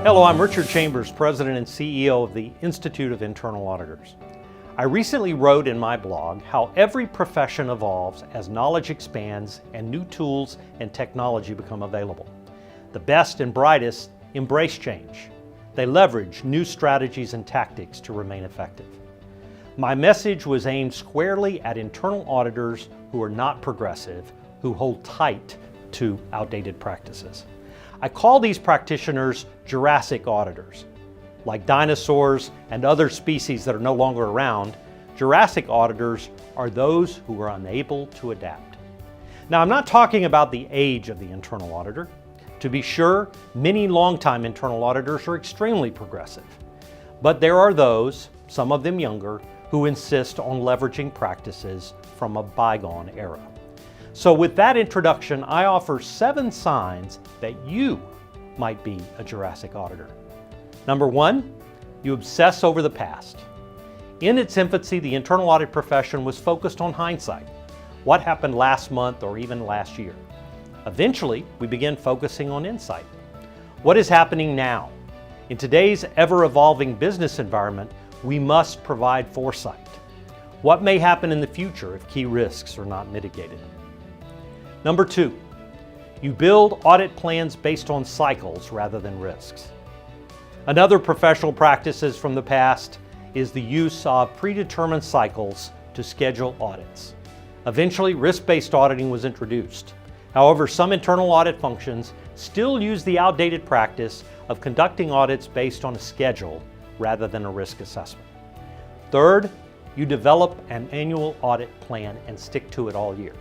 Hello, I'm Richard Chambers, President and CEO of the Institute of Internal Auditors. I recently wrote in my blog how every profession evolves as knowledge expands and new tools and technology become available. The best and brightest embrace change. They leverage new strategies and tactics to remain effective. My message was aimed squarely at internal auditors who are not progressive, who hold tight to outdated practices. I call these practitioners Jurassic auditors. Like dinosaurs and other species that are no longer around, Jurassic auditors are those who are unable to adapt. Now, I'm not talking about the age of the internal auditor. To be sure, many longtime internal auditors are extremely progressive. But there are those, some of them younger, who insist on leveraging practices from a bygone era. So with that introduction, I offer 7 signs that you might be a Jurassic auditor. Number 1, you obsess over the past. In its infancy, the internal audit profession was focused on hindsight, what happened last month or even last year. Eventually, we began focusing on insight. What is happening now? In today's ever-evolving business environment, we must provide foresight. What may happen in the future if key risks are not mitigated? Number 2, you build audit plans based on cycles rather than risks. Another professional practice from the past is the use of predetermined cycles to schedule audits. Eventually, risk-based auditing was introduced. However, some internal audit functions still use the outdated practice of conducting audits based on a schedule rather than a risk assessment. Third, you develop an annual audit plan and stick to it all year.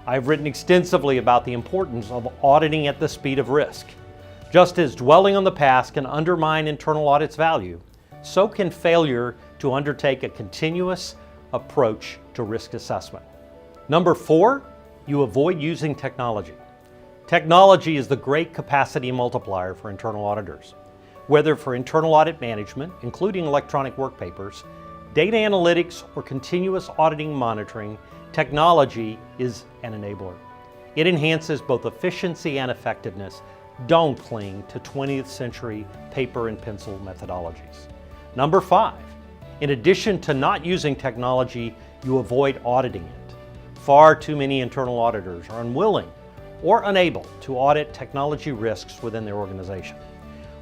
I've written extensively about the importance of auditing at the speed of risk. Just as dwelling on the past can undermine internal audit's value, so can failure to undertake a continuous approach to risk assessment. Number 4, you avoid using technology. Technology is the great capacity multiplier for internal auditors. Whether for internal audit management, including electronic work papers, data analytics, or continuous auditing monitoring, technology is an enabler. It enhances both efficiency and effectiveness. Don't cling to 20th century paper and pencil methodologies. Number 5, in addition to not using technology, you avoid auditing it. Far too many internal auditors are unwilling or unable to audit technology risks within their organization.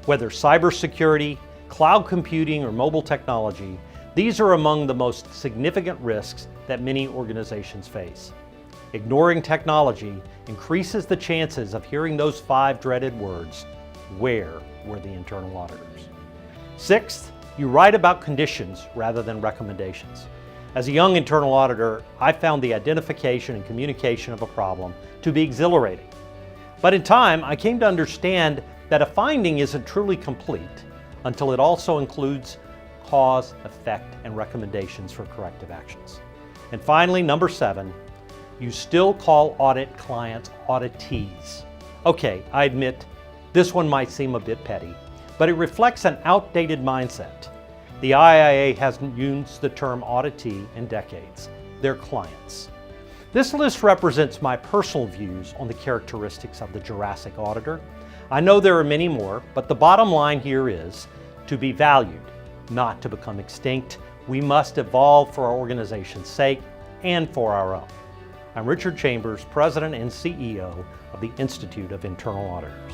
Whether cybersecurity, cloud computing, or mobile technology, these are among the most significant risks that many organizations face. Ignoring technology increases the chances of hearing those 5 dreaded words, where were the internal auditors? 6th, you write about conditions rather than recommendations. As a young internal auditor, I found the identification and communication of a problem to be exhilarating. But in time, I came to understand that a finding isn't truly complete until it also includes cause, effect, and recommendations for corrective actions. And finally, number 7, you still call audit clients auditees. Okay, I admit this one might seem a bit petty, but it reflects an outdated mindset. The IIA hasn't used the term auditee in decades. They're clients. This list represents my personal views on the characteristics of the Jurassic auditor. I know there are many more, but the bottom line here is to be valued, not to become extinct. We must evolve for our organization's sake and for our own. I'm Richard Chambers, President and CEO of the Institute of Internal Auditors.